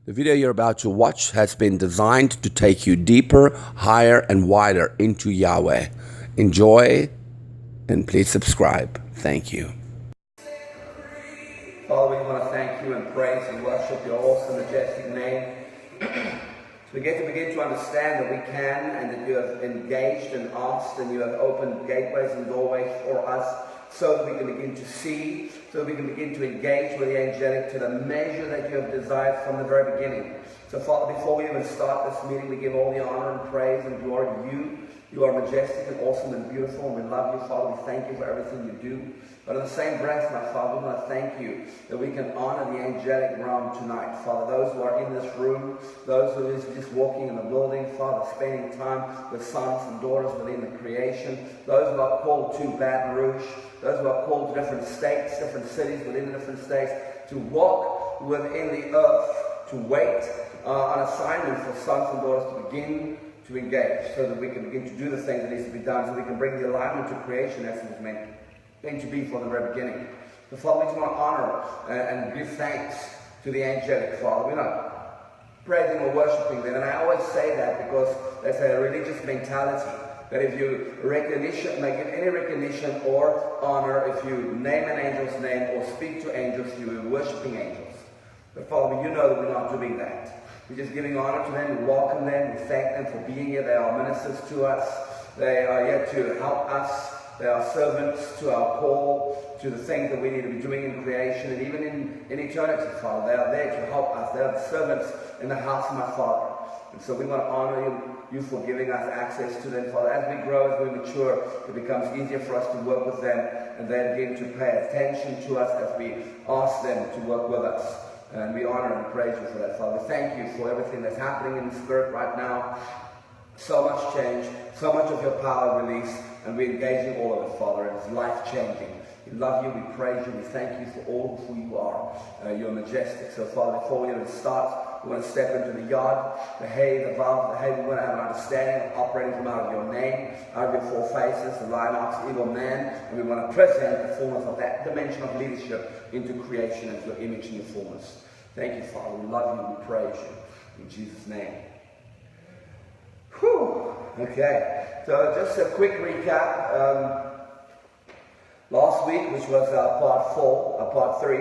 The video you're about to watch has been designed to take you deeper, higher, and wider into Yahweh. Enjoy, and please subscribe. Thank you. Father, we want to thank you and praise and worship your awesome, majestic name. We get to begin to understand that we can and that you have engaged and asked and you have opened gateways and doorways for us so that we can begin to see, so that we can begin to engage with the angelic to the measure that you have desired from the very beginning. So Father, before we even start this meeting, we give all the honor and praise and glory to you. You are majestic and awesome and beautiful, and we love you, Father. We thank you for everything you do. But in the same breath, my Father, we want to thank you that we can honor the angelic realm tonight. Father, those who are in this room, those who are just walking in the building, Father, spending time with sons and daughters within the creation, those who are called to Baton Rouge, those who are called to different states, different cities within the different states, to walk within the earth, to wait on assignment for sons and daughters to begin to engage, so that we can begin to do the things that needs to be done, so we can bring the alignment to creation as it was meant to be from the very beginning. So Father, we just want to honor and give thanks to the angelic, Father. We're not praising or worshipping them, and I always say that because there's a religious mentality that if you make any recognition or honor, if you name an angel's name or speak to angels, you are worshipping angels. But Father, you know that we're not doing that. We're just giving honor to them, we welcome them, we thank them for being here. They are ministers to us. They are here to help us. They are servants to our call, to the things that we need to be doing in creation and even in eternity, Father. They are there to help us. They are the servants in the house of my Father. And so we want to honor you for giving us access to them, Father. As we grow, as we mature, it becomes easier for us to work with them, and they begin to pay attention to us as we ask them to work with us. And we honor and praise you for that, Father. We thank you for everything that's happening in the Spirit right now. So much change, so much of your power released, and we're engaging all of it, Father. It's life-changing. We love you, we praise you, we thank you for all of who you are. You're majestic. So, Father, before we even start, we want to step into the yard, the hay, the vav, the hay. We want to have an understanding of operating from out of your name, out of your four faces, the lion, ox, eagle, man, and we want to present the fullness of that dimension of leadership into creation as your image and your fullness. Thank you, Father. We love you, we praise you. In Jesus' name. Whew. Okay, so just a quick recap. Last week, which was part 3,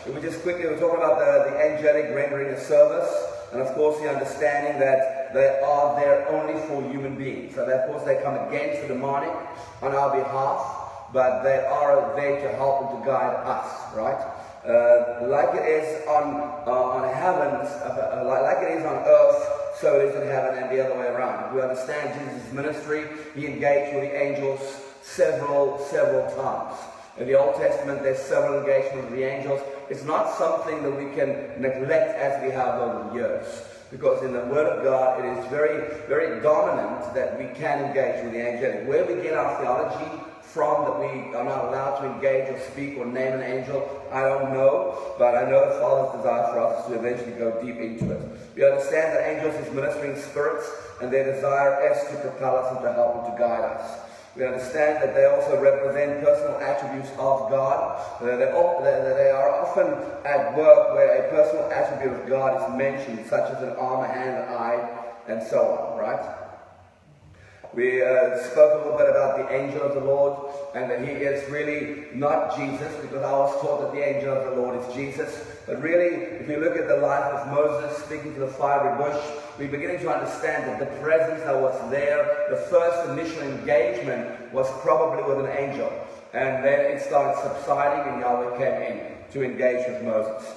we were talking about the angelic rendering a service, and of course the understanding that they are there only for human beings. So that, of course, they come against the demonic on our behalf, but they are there to help and to guide us, right? Like it is on heavens, like it is on earth, so it is in heaven, and the other way around. If we understand Jesus' ministry, he engaged with the angels several times. In the Old Testament, there's several engagements with the angels. It's not something that we can neglect as we have over the years, because in the Word of God, it is very, very dominant that we can engage with the angelic. Where we get our theology from that we are not allowed to engage or speak or name an angel, I don't know, but I know the Father's desire for us is to eventually go deep into it. We understand that angels is ministering spirits, and their desire is to propel us and to help and to guide us. We understand that they also represent personal attributes of God. That they are often at work where a personal attribute of God is mentioned, such as an arm, a hand, an eye, and so on, right? We spoke a little bit about the angel of the Lord, and that he is really not Jesus, because I was taught that the angel of the Lord is Jesus. But really, if you look at the life of Moses speaking to the fiery bush, we're beginning to understand that the presence that was there, the first initial engagement was probably with an angel. And then it started subsiding, and Yahweh came in to engage with Moses.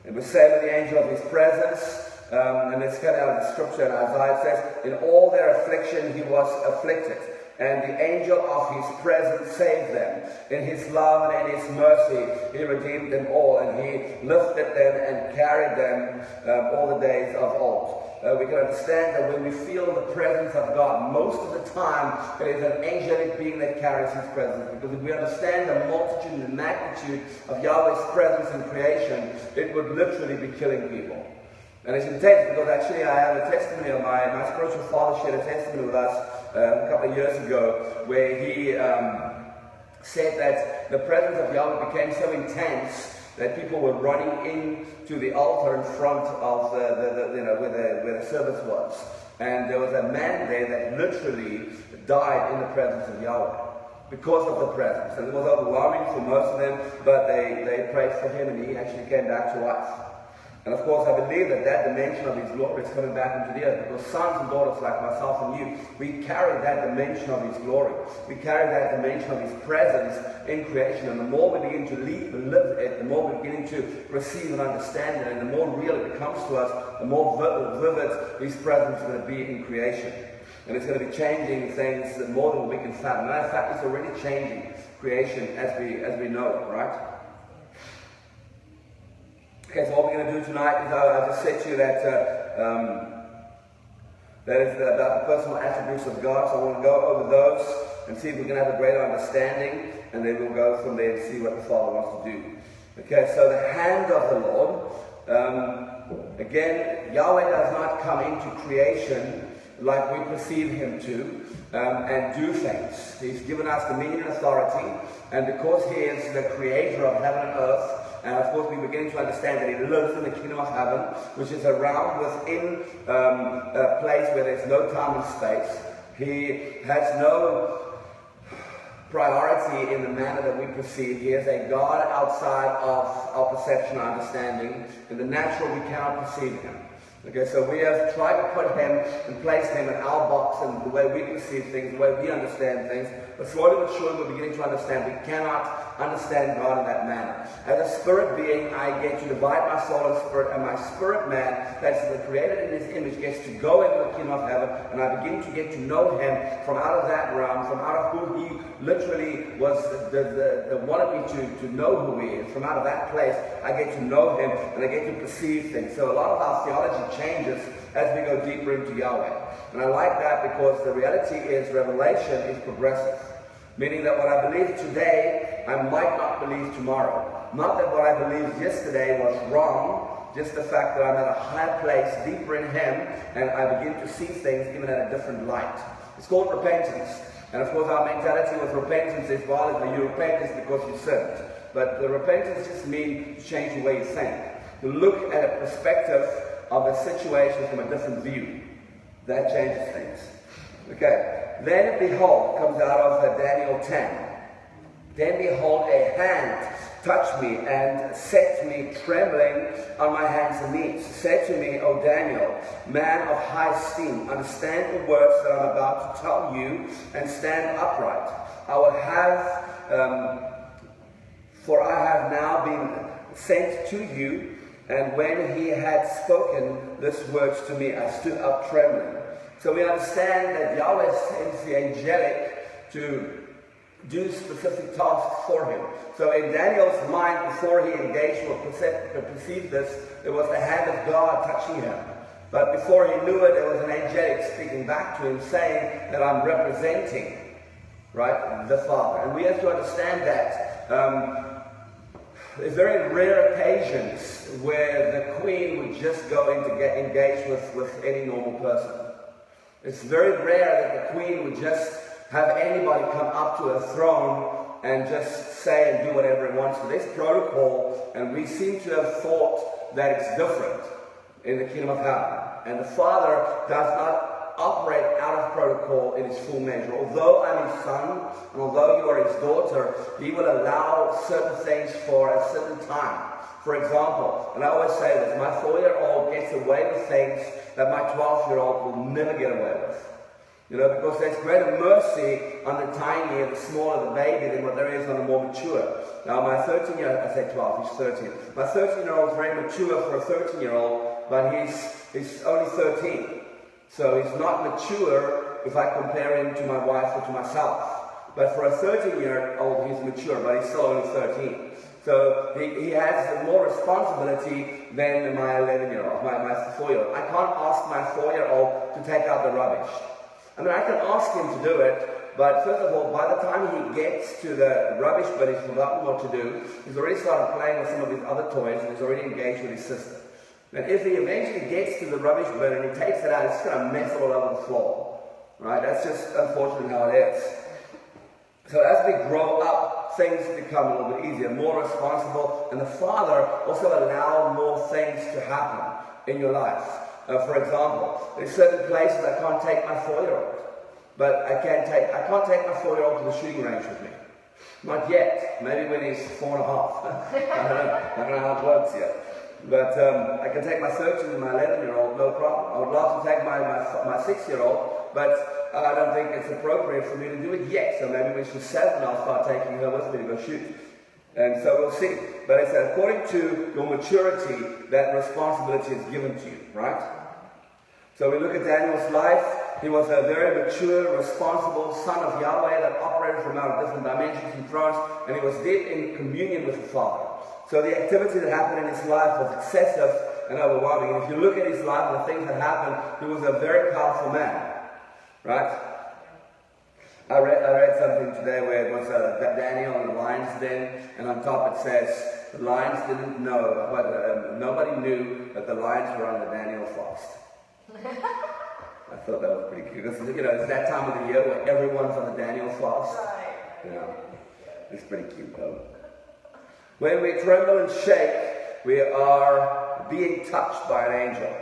It was said with the angel of his presence, and it's kind of out of the scripture in Isaiah, it says, in all their affliction he was afflicted, and the angel of his presence saved them. In his love and in his mercy he redeemed them all, and he lifted them and carried them all the days of old. We can understand that when we feel the presence of God, most of the time it is an angelic being that carries his presence. Because if we understand the multitude and the magnitude of Yahweh's presence in creation, it would literally be killing people. And it's intense, because actually I have a testimony of my spiritual father shared a testimony with us a couple of years ago, where he said that the presence of Yahweh became so intense that people were running into the altar in front of where the service was. And there was a man there that literally died in the presence of Yahweh because of the presence. And it was overwhelming for most of them, but they prayed for him and he actually came back to life. And of course, I believe that that dimension of his glory is coming back into the earth, because sons and daughters like myself and you, we carry that dimension of his glory. We carry that dimension of his presence in creation. And the more we begin to live it, the more we're beginning to receive and understand it, and the more real it becomes to us, the more vivid his presence is going to be in creation. And it's going to be changing things more than we can fathom. Matter of fact, it's already changing creation as we know it, right? Okay, so what we're going to do tonight is I just said to you that that is about the personal attributes of God. So I want to go over those and see if we can have a greater understanding, and then we'll go from there and see what the Father wants to do. Okay, so the hand of the Lord. Again, Yahweh does not come into creation like we perceive him to and do things. He's given us dominion and authority, and because he is the creator of heaven and earth, and of course we begin to understand that he lives in the kingdom of heaven, which is around within a place where there's no time and space. He has no priority in the manner that we perceive. He is a God outside of our perception and understanding. In the natural, we cannot perceive him. Okay, so we have tried to put him and place him in our box and the way we perceive things, the way we understand things. But slowly but surely we're beginning to understand we cannot understand God in that manner. As a spirit being, I get to divide my soul and spirit, and my spirit man, that's created in his image, gets to go into the kingdom of heaven, and I begin to get to know him from out of that realm, from out of who he literally was, wanted me to know who he is. From out of that place, I get to know him, and I get to perceive things. So a lot of our theology changes as we go deeper into Yahweh. And I like that because the reality is revelation is progressive. Meaning that what I believe today, I might not believe tomorrow. Not that what I believed yesterday was wrong, just the fact that I'm at a higher place, deeper in him, and I begin to see things even at a different light. It's called repentance. And of course our mentality with repentance is, well, if you repent, it's because you sinned. But the repentance just means to change the way you think. To look at a perspective of a situation from a different view. That changes things. Okay. Then behold, comes out of Daniel 10. Then behold, a hand touched me and set me trembling on my hands and knees. Said to me, O Daniel, man of high esteem, understand the words that I'm about to tell you and stand upright. I will have, for I have now been sent to you. And when he had spoken these words to me, I stood up trembling. So we understand that Yahweh sends the angelic to do specific tasks for him. So in Daniel's mind, before he engaged or perceived this, there was the hand of God touching him. But before he knew it, there was an angelic speaking back to him saying that I'm representing, right, the Father. And we have to understand that. There's very rare occasions where the queen would just go in to get engaged with any normal person. It's very rare that the queen would just have anybody come up to her throne and just say and do whatever it wants. So there's protocol, and we seem to have thought that it's different in the kingdom of heaven. And the Father does not operate out of protocol in his full measure. Although I'm his son, and although you are his daughter, he will allow certain things for a certain time. For example, and I always say this, my 4-year-old gets away with things that my 12-year-old will never get away with. You know, because there's greater mercy on the tiny and the smaller the baby than what there is on the more mature. Now my 13-year-old, I say 12, he's 13. My 13-year-old is very mature for a 13-year-old, but he's only 13. So he's not mature if I compare him to my wife or to myself. But for a 13-year-old, he's mature, but he's still only 13. So he has more responsibility than my 11-year-old, my 4-year-old. I can't ask my 4-year-old to take out the rubbish. I mean, I can ask him to do it, but first of all, by the time he gets to the rubbish bin, he's forgotten what to do. He's already started playing with some of his other toys, and he's already engaged with his sister. And if he eventually gets to the rubbish bin and he takes it out, it's going to mess all over the floor. Right? That's just unfortunately how it is. So as we grow up, things become a little bit easier, more responsible, and the Father also allows more things to happen in your life. For example, there's certain places I can't take my 4-year-old, but I can't take my 4-year-old to the shooting range with me. Not yet. Maybe when he's 4 and a half. I don't know how it works yet. But I can take my 13 and my 11-year-old, no problem. I would love to take my 6-year-old, but I don't think it's appropriate for me to do it yet. So maybe when she's 7, I'll start taking her with me to go shoot. And so we'll see. But it's according to your maturity that responsibility is given to you, right? So we look at Daniel's life. He was a very mature, responsible son of Yahweh that operated from out of different dimensions and thrones, and he was deep in communion with the Father. So the activity that happened in his life was excessive and overwhelming. And if you look at his life and the things that happened, he was a very powerful man, right? I read something today where it was Daniel in the lion's den, and on top it says, the lions didn't know, but nobody knew that the lions were on the Daniel fast. I thought that was pretty cute. It's that time of the year where everyone's on the Daniel fast. It's pretty cute though. When we tremble and shake, we are being touched by an angel.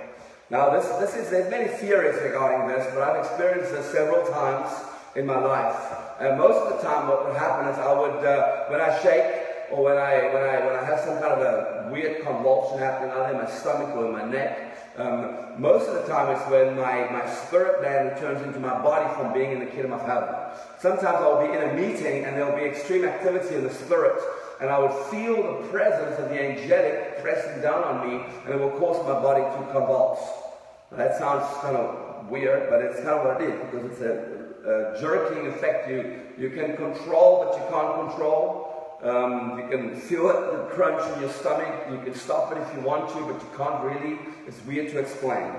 Now there's many theories regarding this, but I've experienced this several times in my life. And most of the time what would happen is I would, when I shake, or when I have some kind of a weird convulsion happening either in my stomach or in my neck, most of the time it's when my spirit man returns into my body from being in the kingdom of heaven. Sometimes I'll be in a meeting and there'll be extreme activity in the spirit, and I would feel the presence of the angelic pressing down on me, and it will cause my body to convulse. Now, that sounds kind of weird, but it's kind of what it is, because it's a jerking effect you can control, but you can't control. You can feel it, the crunch in your stomach. You can stop it if you want to, but you can't really. It's weird to explain.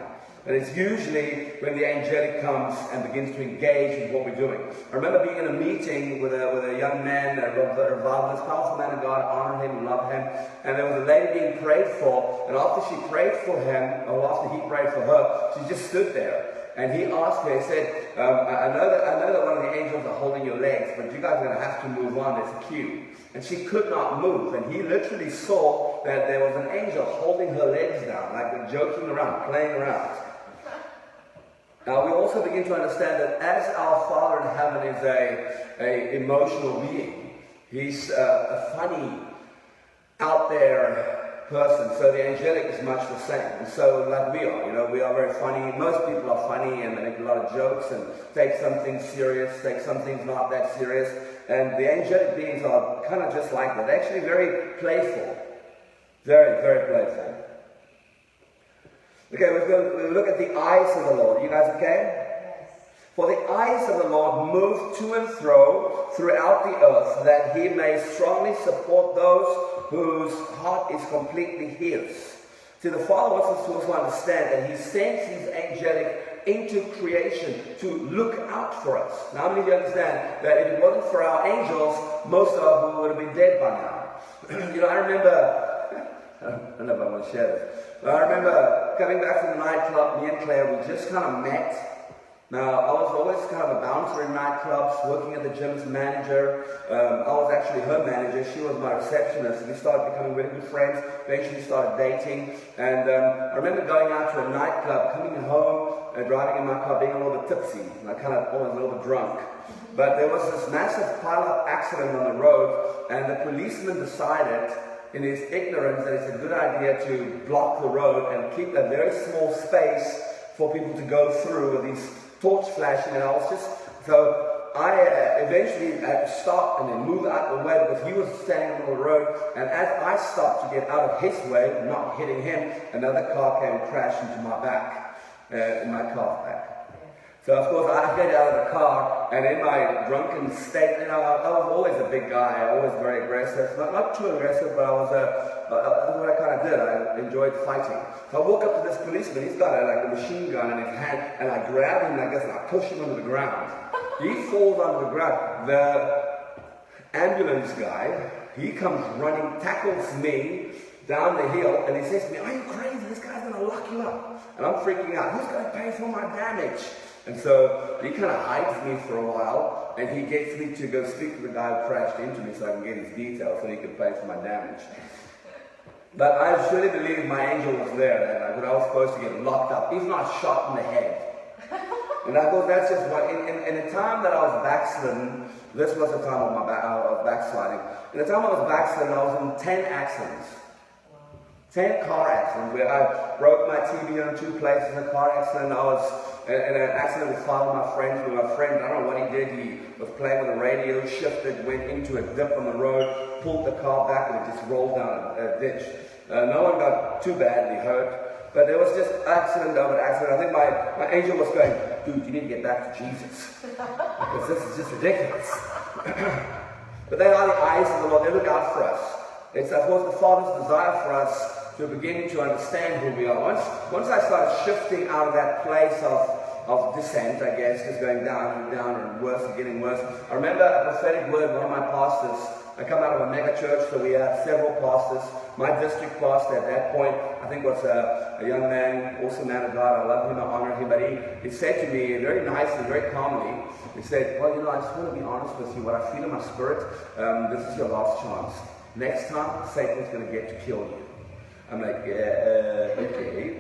And it's usually when the angelic comes and begins to engage in what we're doing. I remember being in a meeting with a young man, a revivalist, powerful man of God, honor him, love him. And there was a lady being prayed for, and after she prayed for him, or after he prayed for her, she just stood there. And he asked her, he said, I know that one of the angels are holding your legs, but you guys are going to have to move on, there's a cue. And she could not move, and he literally saw that there was an angel holding her legs down, like joking around, playing around. Now we also begin to understand that as our Father in heaven is a emotional being, he's a funny, out there person. So the angelic is much the same. And so like we are, we are very funny. Most people are funny and make a lot of jokes and take some things serious, take some things not that serious. And the angelic beings are kind of just like that. They're actually very playful. Very, very playful. Okay, we'll look at the eyes of the Lord. Are you guys okay? Yes. For the eyes of the Lord move to and fro throughout the earth, that he may strongly support those whose heart is completely his. See, the Father wants us to also understand that he sends his angelic into creation to look out for us. Now, how many of you understand that if it wasn't for our angels, most of us would have been dead by now? I remember, I don't know if I want to share this, but I remember coming back from the nightclub, me and Claire, we just kind of met. Now, I was always kind of a bouncer in nightclubs, working at the gym as manager. I was actually her manager. She was my receptionist. We started becoming really good friends. Eventually started dating. And I remember going out to a nightclub, coming home, driving in my car, being a little bit tipsy. I kind of almost a little bit drunk. But there was this massive pile-up accident on the road, and the policeman decided, in his ignorance, that it's a good idea to block the road and keep a very small space for people to go through with these torch flashing, and I was just, so I eventually had to stop and then move out of the way because he was standing on the road, and as I stopped to get out of his way, not hitting him, another car came and crashed into my back, in my car back. So of course I get out of the car, and in my drunken state, I was always a big guy, always very aggressive, not too aggressive, but that's what I kind of did. I enjoyed fighting. So I walk up to this policeman. He's got a machine gun in his hand, and I grab him like this, and I push him onto the ground. He falls onto the ground. The ambulance guy, he comes running, tackles me down the hill, and he says to me, "Are you crazy? This guy's going to lock you up." And I'm freaking out. Who's going to pay for my damage? And so he kind of hides me for a while, and he gets me to go speak to the guy who crashed into me so I can get his details so he can pay for my damage. But I truly believe my angel was there that night when I was supposed to get locked up, if not shot in the head. And I thought that's just what, in the time that I was backslidden, this was the time of of backsliding. In the time I was backslidden, I was in 10 accidents. 10 car accidents where I broke my TV in 2 places, a car accident. I was in an accident with 5 of my friends. Where my friend, I don't know what he did, he was playing with the radio, shifted, went into a dip on the road, pulled the car back, and it just rolled down a ditch. No one got too badly hurt, but there was just accident over accident. I think my angel was going, dude, you need to get back to Jesus, because this is just ridiculous. But they are the eyes of the Lord. They look out for us. It's, of course, the Father's desire for us to begin to understand who we are. Once I started shifting out of that place of descent, I guess, just going down and down and worse and getting worse. I remember a prophetic word, one of my pastors, I come out of a mega church, so we had several pastors. My district pastor at that point, I think was a young man, awesome man of God. I love him, I honor him. But he said to me very nicely, very calmly, he said, well, you know, I just want to be honest with you. What I feel in my spirit, this is your last chance. Next time, Satan's going to get to kill you. I'm like, yeah, okay.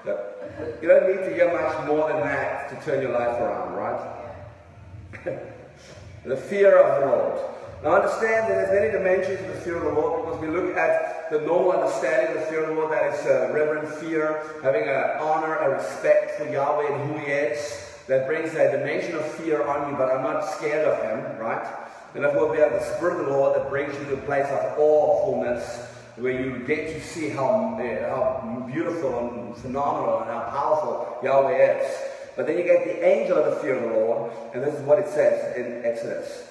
But you don't need to hear much more than that to turn your life around, right? The fear of the Lord. Now understand that there's many dimensions of the fear of the Lord, because we look at the normal understanding of the fear of the Lord, that is reverent fear, having an honor, a respect for Yahweh and who He is. That brings a dimension of fear on you, but I'm not scared of Him, right? And of course we have the Spirit of the Lord that brings you to a place of awfulness, where you get to see how beautiful and phenomenal and how powerful Yahweh is. But then you get the angel of the fear of the Lord, and this is what it says in Exodus.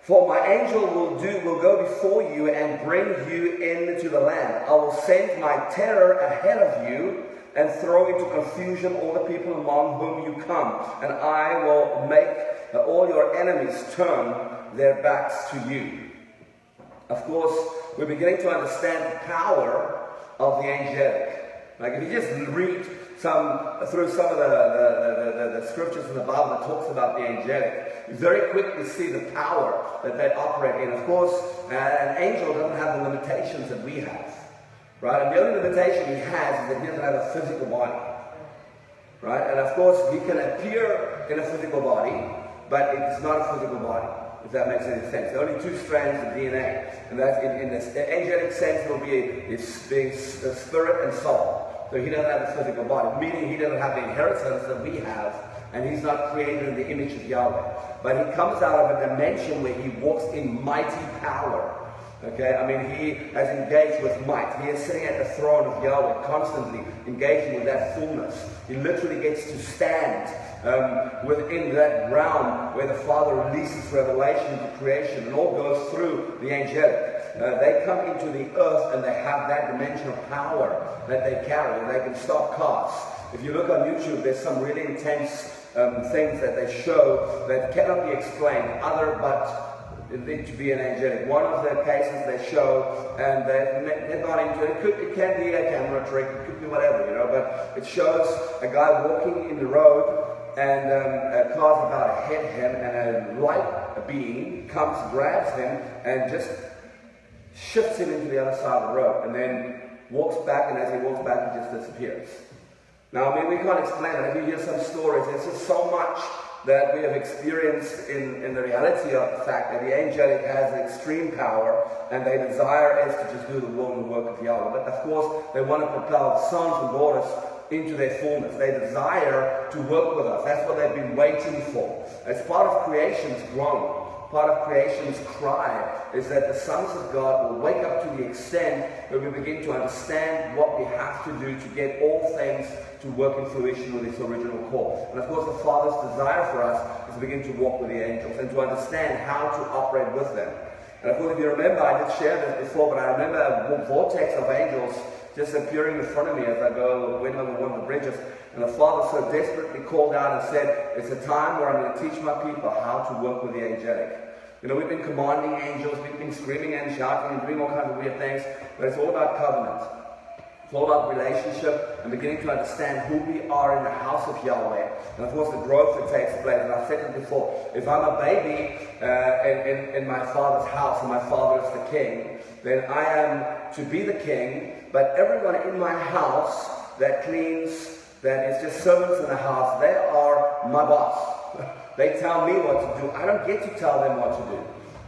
For my angel will go before you and bring you into the land. I will send my terror ahead of you and throw into confusion all the people among whom you come. And I will make all your enemies turn their backs to you. Of course, we're beginning to understand the power of the angelic. Like if you just read through some of the scriptures in the Bible that talks about the angelic, you very quickly see the power that they operate in. Of course, an angel doesn't have the limitations that we have, right? And the only limitation he has is that he doesn't have a physical body, right? And of course, he can appear in a physical body, but it's not a physical body, if that makes any sense. There are only 2 strands of DNA, and that's in this angelic sense, will be a spirit and soul. So he doesn't have a physical body, meaning he doesn't have the inheritance that we have, and he's not created in the image of Yahweh. But he comes out of a dimension where he walks in mighty power. Okay, I mean, he has engaged with might. He is sitting at the throne of Yahweh, constantly engaging with that fullness. He literally gets to stand within that realm where the Father releases revelation to creation, and all goes through the angelic. They come into the earth and they have that dimension of power that they carry, and they can stop cars. If you look on YouTube, there's some really intense things that they show that cannot be explained other but to be an angelic. One of the cases they show, and they've gone into it. It can be a camera trick, it could be whatever, you know, but it shows a guy walking in the road, and a car's about to hit him, and a light being comes, grabs him, and just shifts him into the other side of the road, and then walks back, and as he walks back, he just disappears. Now, I mean, we can't explain it. If you hear some stories, there's just so much that we have experienced in the reality of the fact that the angelic has extreme power, and their desire is to just do the will and the work of Yahweh. But of course, they want to propel sons and daughters into their fullness. They desire to work with us. That's what they've been waiting for. As part of creation's groan, part of creation's cry, is that the sons of God will wake up to the extent where we begin to understand what we have to do to get all things to work in fruition with its original call. And of course, the Father's desire for us is to begin to walk with the angels and to understand how to operate with them. And of course, if you remember, I did share this before, but I remember a vortex of angels just appearing in front of me as I went over one of the bridges. And the Father so desperately called out and said, it's a time where I'm going to teach my people how to work with the angelic. You know, we've been commanding angels, we've been screaming and shouting and doing all kinds of weird things, but it's all about covenant. It's all about relationship and beginning to understand who we are in the house of Yahweh. And of course the growth that takes place. And I've said it before, if I'm a baby in my father's house and my father is the king, then I am to be the king, but everyone in my house that cleans, that is just servants in the house, they are my boss. They tell me what to do. I don't get to tell them what to do.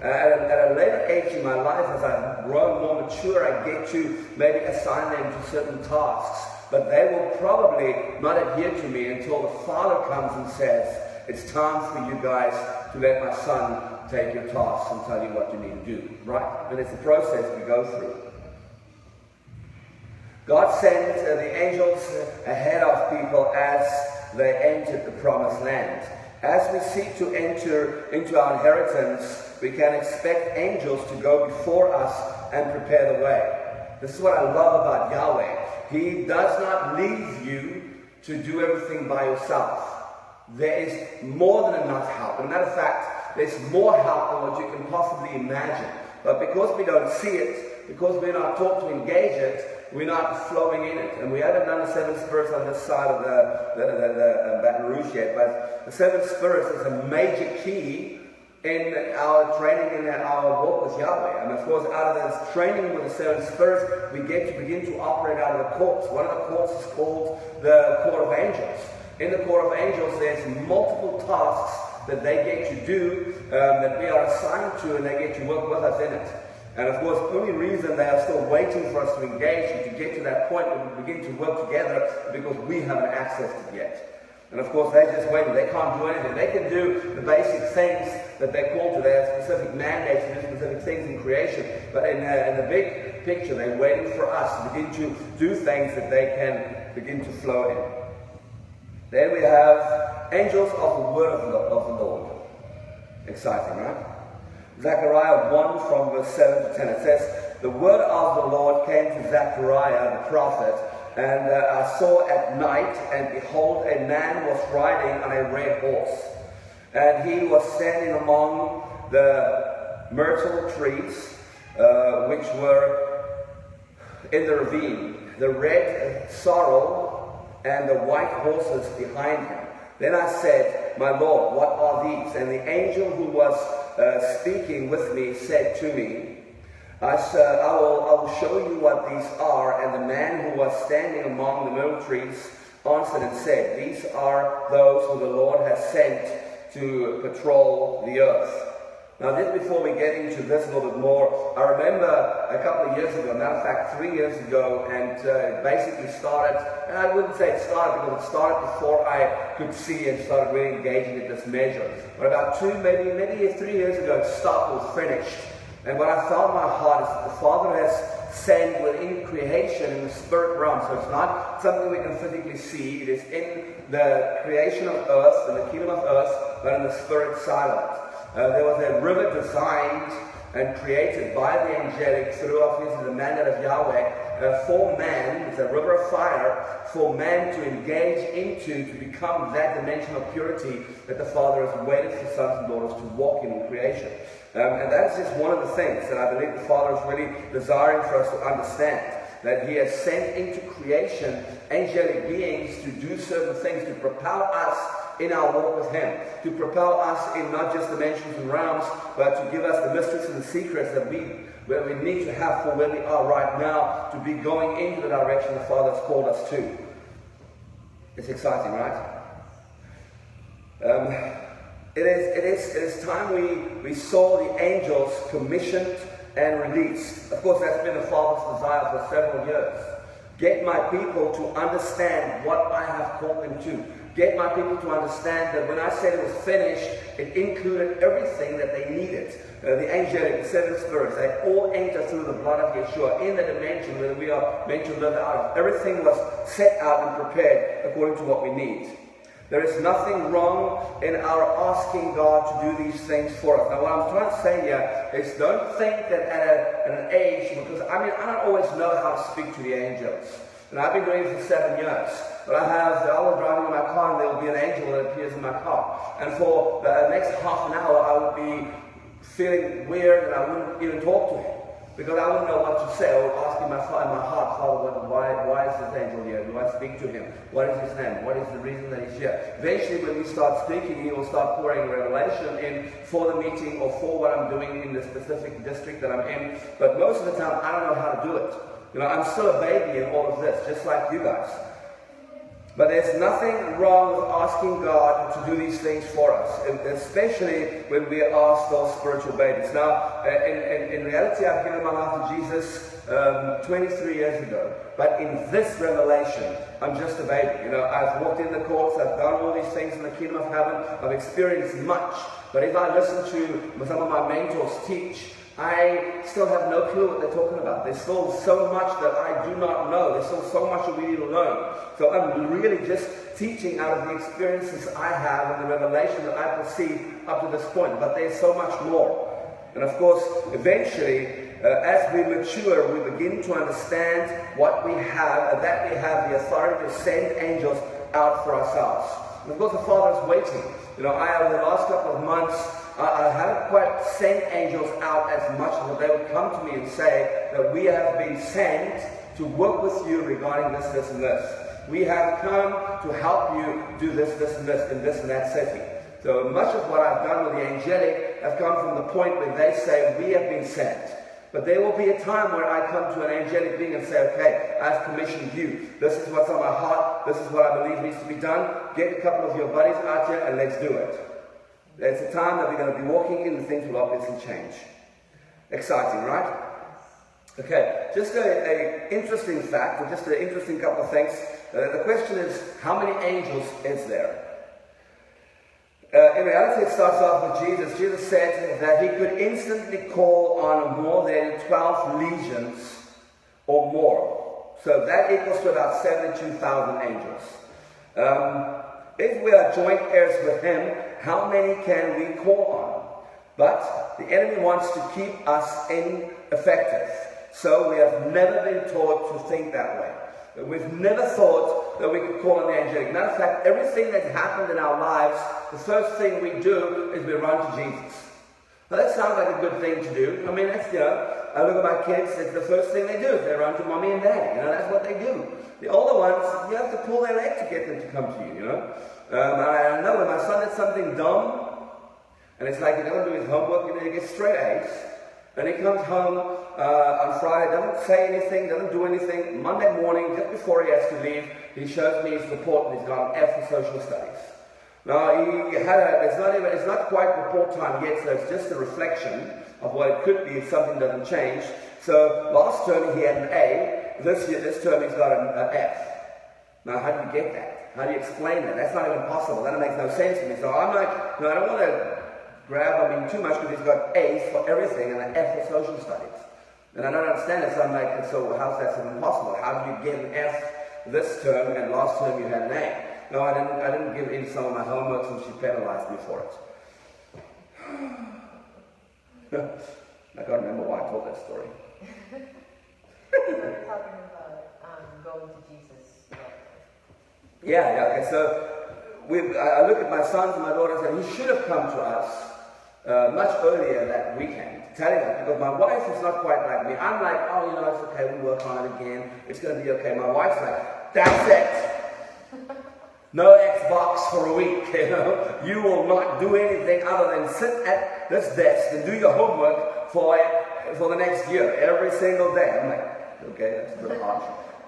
At a later age in my life, as I've grown more mature, I get to maybe assign them to certain tasks. But they will probably not adhere to me until the father comes and says, it's time for you guys to let my son take your tasks and tell you what you need to do. Right? And it's a process we go through. God sent the angels ahead of people as they entered the promised land. As we seek to enter into our inheritance, we can expect angels to go before us and prepare the way. This is what I love about Yahweh. He does not leave you to do everything by yourself. There is more than enough help. As a matter of fact, there's more help than what you can possibly imagine. But because we don't see it, because we're not taught to engage it, we're not flowing in it. And we haven't done the seven spirits on this side of the Baton Rouge yet, but the seven spirits is a major key in our training and our walk with Yahweh. And of course, out of this training with the seven spirits, we get to begin to operate out of the courts. One of the courts is called the Court of Angels. In the Court of Angels, there's multiple tasks that they get to do, that we are assigned to, and they get to work with us in it. And of course, the only reason they are still waiting for us to engage and to get to that point where we begin to work together is because we haven't accessed it yet. And of course, they're just waiting. They can't do anything. They can do the basic things that they're called to. They have specific mandates to do specific things in creation. But in the big picture, they're waiting for us to begin to do things that they can begin to flow in. Then we have angels of the word of the Lord. Exciting, right? Zechariah 1 from verse 7 to 10. It says, the word of the Lord came to Zechariah the prophet, and I saw at night, and behold, a man was riding on a red horse. And he was standing among the myrtle trees, which were in the ravine, the red sorrel and the white horses behind him. Then I said, my Lord, what are these? And the angel who was speaking with me said to me, I will show you what these are. And the man who was standing among the myrtle trees answered and said, these are those who the Lord has sent to patrol the earth. Now, just before we get into this a little bit more, I remember a couple of years ago, matter of fact 3 years ago, and it basically started, and I wouldn't say it started because it started before I could see and started really engaging at this measure. But about maybe 3 years ago, it stopped, it was finished. And what I felt in my heart is that the Father has sent within creation in the spirit realm. So it's not something we can physically see. It is in the creation of earth, in the kingdom of earth, but in the spirit side of it. There was a river designed and created by the angelic through obviously the mandate of Yahweh for man. It's a river of fire for man to engage into, to become that dimension of purity that the Father has waited for sons and daughters to walk in creation. And that's just one of the things that I believe the Father is really desiring for us to understand. That He has sent into creation angelic beings to do certain things, to propel us in our walk with Him, to propel us in not just dimensions and realms, but to give us the mysteries and the secrets that we need to have for where we are right now, to be going into the direction the Father has called us to. It's exciting, right? It is time we saw the angels commissioned and released. Of course, that's been the Father's desire for several years. Get my people to understand what I have called them to. Get my people to understand that when I said it was finished, it included everything that they needed. The angelic, the seven spirits, they all enter through the blood of Yeshua in the dimension that we are meant to live out of. Everything was set out and prepared according to what we need. There is nothing wrong in our asking God to do these things for us. Now, what I'm trying to say here is don't think that at an age, because I don't always know how to speak to the angels. And I've been doing it for 7 years. But I was driving in my car and there will be an angel that appears in my car. And for the next half an hour, I would be feeling weird and I wouldn't even talk to him. Because I wouldn't know what to say. I would ask in my heart, Father, why is this angel here? Do I speak to him? What is his name? What is the reason that he's here? Eventually, when we start speaking, he will start pouring revelation in for the meeting or for what I'm doing in the specific district that I'm in. But most of the time, I don't know how to do it. You know, I'm still a baby in all of this, just like you guys. But there's nothing wrong with asking God to do these things for us, especially when we are still spiritual babies. Now, in reality, I've given my life to Jesus 23 years ago. But in this revelation, I'm just a baby. You know, I've walked in the courts, I've done all these things in the kingdom of heaven, I've experienced much. But if I listen to some of my mentors teach, I still have no clue what they're talking about. There's still so much that I do not know. There's still so much that we need to learn. So I'm really just teaching out of the experiences I have and the revelation that I perceive up to this point. But there's so much more. And of course, eventually, as we mature, we begin to understand what we have, and that we have the authority to send angels out for ourselves. And of course, the Father is waiting. You know, over the last couple of months, I haven't quite sent angels out as much as they would come to me and say that we have been sent to work with you regarding this, this, and this. We have come to help you do this, this, and this, in this and that setting. So much of what I've done with the angelic has come from the point where they say we have been sent. But there will be a time where I come to an angelic being and say, okay, I've commissioned you. This is what's on my heart. This is what I believe needs to be done. Get a couple of your buddies out here and let's do it. It's a time that we're going to be walking in and things will obviously change. Exciting, right? Okay, just an interesting fact, or just an interesting couple of things. The question is, how many angels is there? In reality, it starts off with Jesus. Jesus said that he could instantly call on more than 12 legions or more. So that equals to about 72,000 angels. If we are joint heirs with him, how many can we call on? But the enemy wants to keep us ineffective. So we have never been taught to think that way. We've never thought that we could call on the angelic. Matter of fact, everything that's happened in our lives, the first thing we do is we run to Jesus. Now that sounds like a good thing to do. I mean, that's, you know, I look at my kids, it's the first thing they do. They run to mommy and daddy. You know, that's what they do. The older ones, you have to pull their leg to get them to come to you, you know. I know when my son did something dumb, and it's like he doesn't do his homework, you know, he gets straight A's. And he comes home on Friday, doesn't say anything, doesn't do anything. Monday morning, just before he has to leave, he shows me his report and he's got an F for social studies. Now, it's not quite report time yet, so it's just a reflection of what it could be if something doesn't change. So last term he had an A, this term he's got an F. Now, how do you get that? How do you explain that? That's not even possible. That makes no sense to me. So I'm like, no, I don't want to grab too much because he's got A's for everything and an F for social studies. And I don't understand it, so I'm like, so how's that even possible? How do you get an F this term and last term you had an A? No, I didn't give in some of my homework and she penalized me for it. I can't remember why I told that story. We're talking about going to Jesus. Yeah, okay, so I look at my sons and my daughters and he should have come to us much earlier that weekend, telling them, because my wife is not quite like me. I'm like, oh, you know, it's okay, we work on it again, it's going to be okay. My wife's like, that's it. No Xbox for a week, you know. You will not do anything other than sit at this desk and do your homework for the next year, every single day. I'm like, okay, that's a little harsh.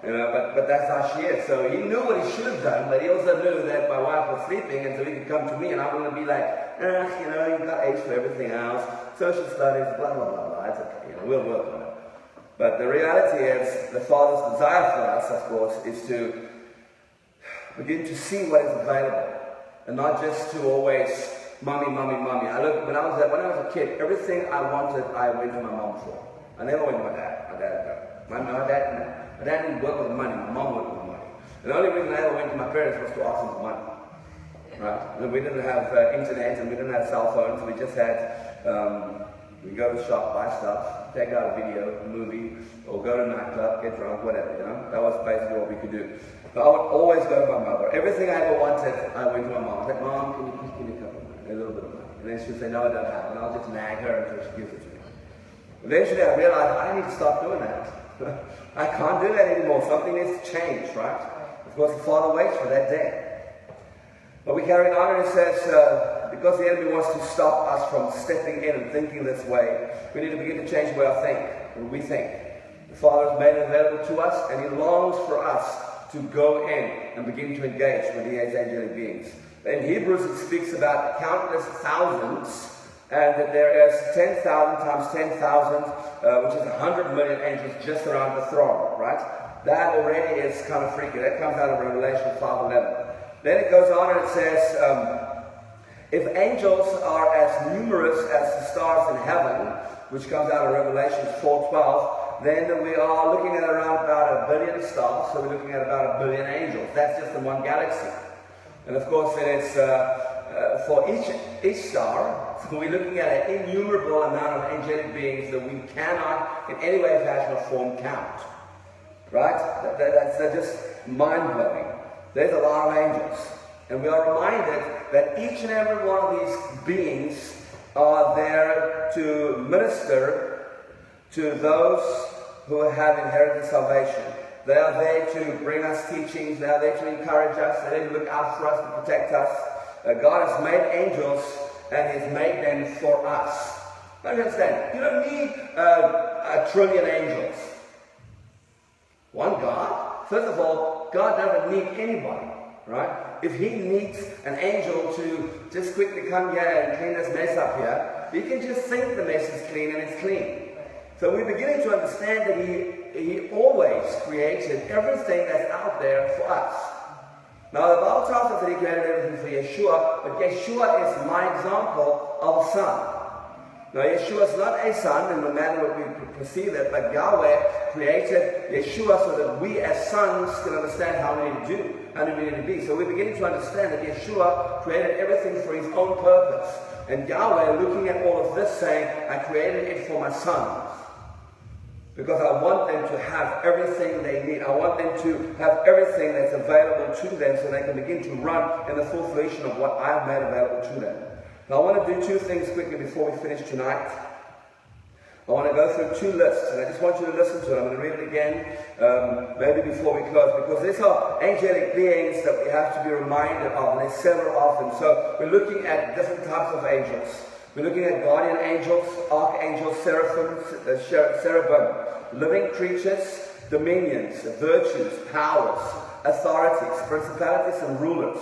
You know, but that's how she is. So he knew what he should have done, but he also knew that my wife was sleeping, and so he could come to me, and I'm going to be like, you know, you've got A's for everything else, social studies, blah, blah, blah, blah. It's okay, you know, we'll work on it. But the reality is, the Father's desire for us, of course, is to begin to see what is available, and not just to always, mommy, mommy, mommy. When I was a kid, everything I wanted, I went to my mom for. I never went to my dad. My dad didn't work with money. My mom worked with money. And the only reason I ever went to my parents was to ask them for money. Right? And we didn't have internet and we didn't have cell phones. We just had, we go to the shop, buy stuff, take out a video, a movie, or go to a nightclub, get drunk, whatever, you know. That was basically what we could do. But I would always go to my mother. Everything I ever wanted, I went to my mom. I said, Mom, can you please give me a couple of money, a little bit of money? And then she would say, no, I don't have it. And I'll just nag her until she gives it to me. Eventually I realized I need to stop doing that. I can't do that anymore. Something needs to change, right? Of course, the Father waits for that day. But we carry on, and it says, because the enemy wants to stop us from stepping in and thinking this way, we need to begin to change the way we think. The Father has made it available to us, and He longs for us to go in and begin to engage with these angelic beings. In Hebrews, it speaks about countless thousands, and that there is 10,000 times 10,000, which is 100 million angels just around the throne, right? That already is kind of freaky. That comes out of Revelation 5:11. Then it goes on and it says, if angels are as numerous as the stars in heaven, which comes out of Revelation 4:12, then we are looking at around about 1 billion stars, so we're looking at about 1 billion angels. That's just in one galaxy. And of course it is for each star, so we're looking at an innumerable amount of angelic beings that we cannot in any way, fashion, or form count. Right? That's just mind-blowing. There's a lot of angels. And we are reminded that each and every one of these beings are there to minister to those who have inherited salvation. They are there to bring us teachings. They are there to encourage us. They're there to look out for us, to protect us. God has made angels, and He's made them for us. Don't you understand? You don't need a trillion angels. One God? First of all, God doesn't need anybody, right? If He needs an angel to just quickly come here and clean this mess up here, He can just think the mess is clean and it's clean. So we're beginning to understand that He always created everything that's out there for us. Now the Bible tells us that He created everything for Yeshua, but Yeshua is my example of a son. Now Yeshua is not a son in the manner that we perceive it, but Yahweh created Yeshua so that we as sons can understand how we need to do, how we need to be. So we're beginning to understand that Yeshua created everything for His own purpose. And Yahweh looking at all of this saying, I created it for my sons. Because I want them to have everything they need. I want them to have everything that's available to them so they can begin to run in the full fruition of what I have made available to them. Now I want to do two things quickly before we finish tonight. I want to go through two lists, and I just want you to listen to it. I'm going to read it again, maybe before we close, because these are angelic beings that we have to be reminded of, and there's several of them. So we're looking at different types of angels. We're looking at guardian angels, archangels, seraphim, cherubim, living creatures, dominions, virtues, powers, authorities, principalities, and rulers.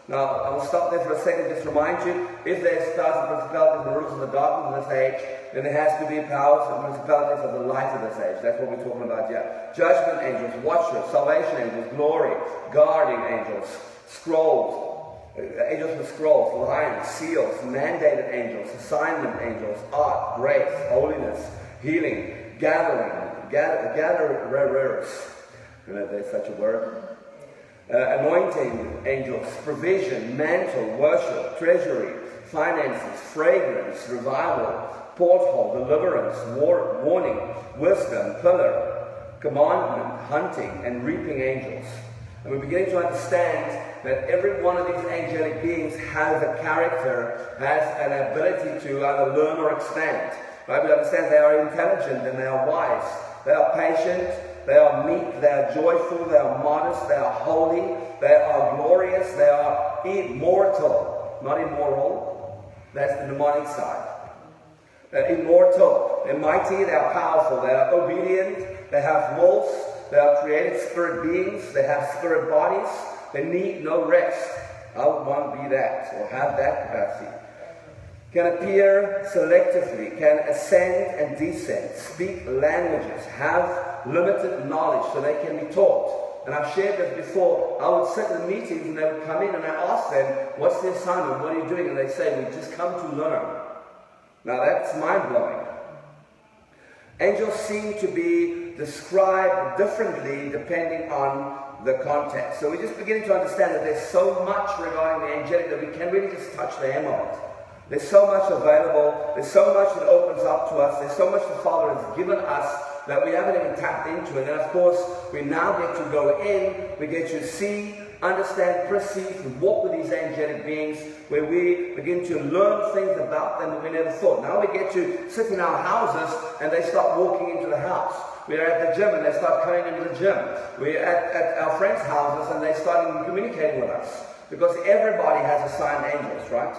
Now, I will stop there for a second, just remind you, if there's powers and principalities and rulers of the darkness of this age, then there has to be powers and principalities of the light of this age. That's what we're talking about here. Judgment angels, watchers, salvation angels, glory, guardian angels, scrolls, angels with scrolls, lions, seals, mandated angels, assignment angels, art, grace, holiness, healing, gatherers. You know if there's such a word. Anointing angels, provision, mantle, worship, treasury, finances, fragrance, revival, porthole, deliverance, warning, wisdom, pillar, commandment, hunting, and reaping angels. And we're beginning to understand that every one of these angelic beings has a character, has an ability to either learn or expand. Right? We understand they are intelligent and they are wise. They are patient, they are meek, they are joyful, they are modest, they are holy, they are glorious, they are immortal. Not immoral, that's the demonic side. They're immortal, they're mighty, they are powerful, they are obedient, they have wills, they are created spirit beings, they have spirit bodies, they need no rest. I would want to be that, or have that capacity. Can appear selectively, can ascend and descend, speak languages, have limited knowledge so they can be taught. And I've shared this before. I would sit in meetings and they would come in and I ask them, what's the assignment? What are you doing? And they say, we just come to learn. Now that's mind-blowing. Angels seem to be described differently depending on the context. So we're just beginning to understand that there's so much regarding the angelic that we can really just touch the hem of it. There's so much available, there's so much that opens up to us, there's so much the Father has given us that we haven't even tapped into. And then of course, we now get to go in, we get to see, understand, perceive, and walk with these angelic beings, where we begin to learn things about them that we never thought. Now we get to sit in our houses and they start walking into the house. We're at the gym and they start coming into the gym. We're at our friends' houses and they start communicating with us. Because everybody has assigned angels, right?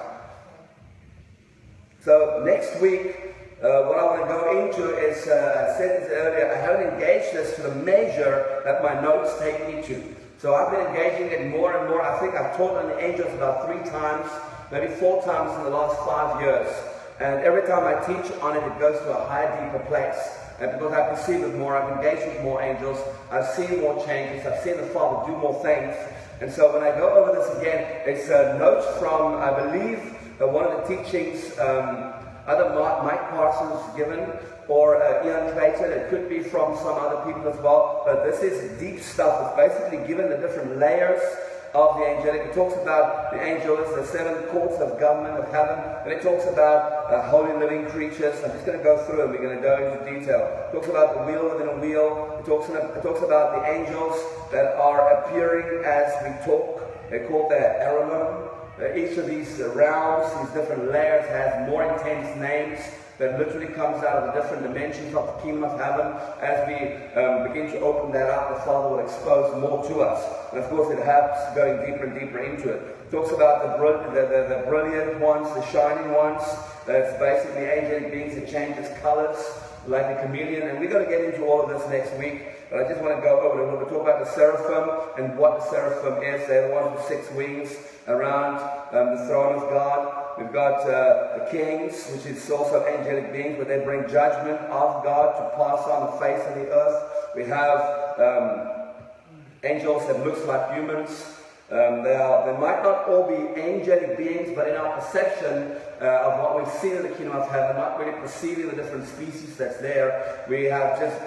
So next week, what I want to go into is, I said this earlier, I haven't engaged this to the measure that my notes take me to. So I've been engaging it more and more. I think I've taught on the angels about 3 times, maybe 4 times in the last 5 years. And every time I teach on it, it goes to a higher, deeper place. And because I perceive it more, I've engaged with more angels, I've seen more changes, I've seen the Father do more things. And so when I go over this again, it's notes from, I believe, one of the teachings, either Mike Parsons given, or Ian Clayton. It could be from some other people as well. But this is deep stuff. It's basically given the different layers of the angelic. It talks about the angels, the 7 courts of government of heaven. And it talks about holy living creatures. I'm just going to go through and we're going to go into detail. It talks about the wheel within a wheel. It talks about the angels that are appearing as we talk. They're called the Aramim. Each of these realms, these different layers, has more intense names that literally comes out of the different dimensions of the kingdom of heaven. As we begin to open that up, the Father will expose more to us. And of course, it helps going deeper and deeper into it. It talks about the brilliant ones, the shining ones. It's basically angelic beings that change its colors, like a chameleon. And we're going to get into all of this next week. But I just want to go over it. We'll talk about the seraphim and what the seraphim is. They're the ones with 6 wings around the throne of God. We've got the kings, which is also angelic beings, but they bring judgment of God to pass on the face of the earth. We have angels that looks like humans. They might not all be angelic beings, but in our perception of what we've seen in the kingdom of heaven, not really perceiving the different species that's there, we have just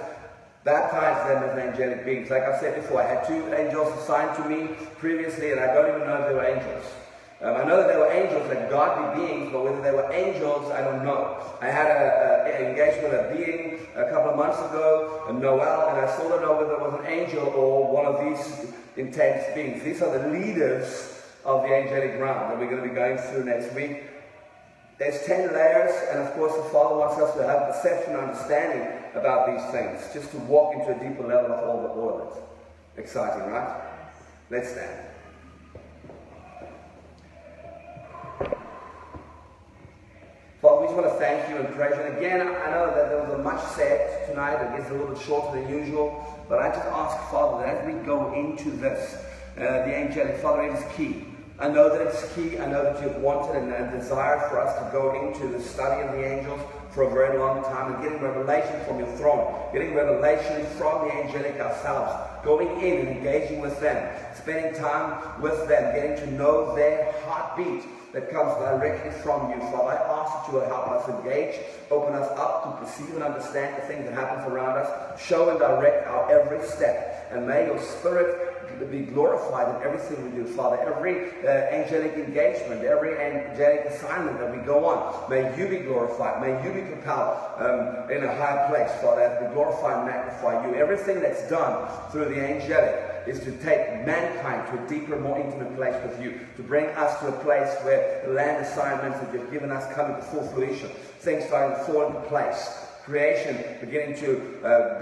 baptized them as angelic beings. Like I said before, I had 2 angels assigned to me previously, and I don't even know if they were angels. I know that they were angels, like godly beings, but whether they were angels, I don't know. I had an engagement with a being a couple of months ago, Noel, and I still don't know whether it was an angel or one of these intense beings. These are the leaders of the angelic realm that we're going to be going through next week. There's 10 layers, and of course the Father wants us to have perception and understanding about these things, just to walk into a deeper level of all of it. Exciting, right? Let's stand. Father, we just want to thank you and praise you. And again, I know that there was much said tonight. It gets a little bit shorter than usual. But I just ask, Father, that as we go into this, the angelic, Father, it is key. I know that it's key. I know that you've wanted and desired for us to go into the study of the angels for a very long time and getting revelation from your throne, getting revelation from the angelic ourselves, going in and engaging with them, spending time with them, getting to know their heartbeat that comes directly from you. Father, I ask that you will help us engage, open us up to perceive and understand the things that happens around us, show and direct our every step, and may your Spirit be glorified in everything we do, Father. Every angelic engagement, every angelic assignment that we go on, may you be glorified, may you be propelled in a high place, Father, as we glorify and magnify you. Everything that's done through the angelic is to take mankind to a deeper, more intimate place with you, to bring us to a place where the land assignments that you've given us come into full fruition, things starting to fall into place, creation beginning to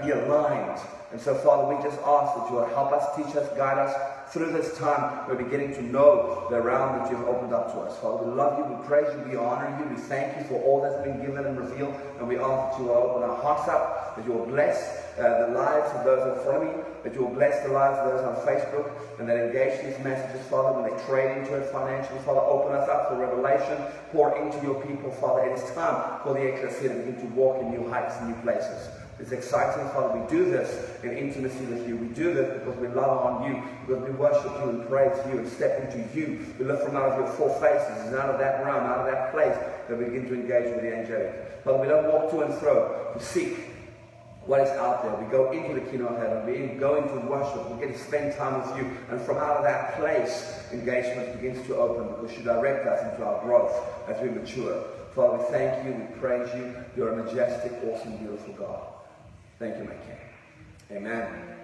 be aligned. And so, Father, we just ask that you will help us, teach us, guide us through this time. We're beginning to know the realm that you've opened up to us. Father, we love you, we praise you, we honor you, we thank you for all that's been given and revealed. And we ask that you will open our hearts up, that you will bless the lives of those in front of me, that you will bless the lives of those on Facebook, and that engage these messages, Father, when they trade into it financially. Father, open us up for revelation, pour into your people, Father. It is time for the ecclesia to begin to walk in new heights and new places. It's exciting, Father. We do this in intimacy with you. We do this because we love on you, because we worship you and praise you and step into you. We look from out of your 4 faces and out of that realm, out of that place, that we begin to engage with the angelic. Father, we don't walk to and fro to seek what is out there. We go into the kingdom of heaven. We go into worship. We get to spend time with you. And from out of that place, engagement begins to open, because you direct us into our growth as we mature. Father, we thank you. We praise you. You're a majestic, awesome, beautiful God. Thank you, my King. Amen.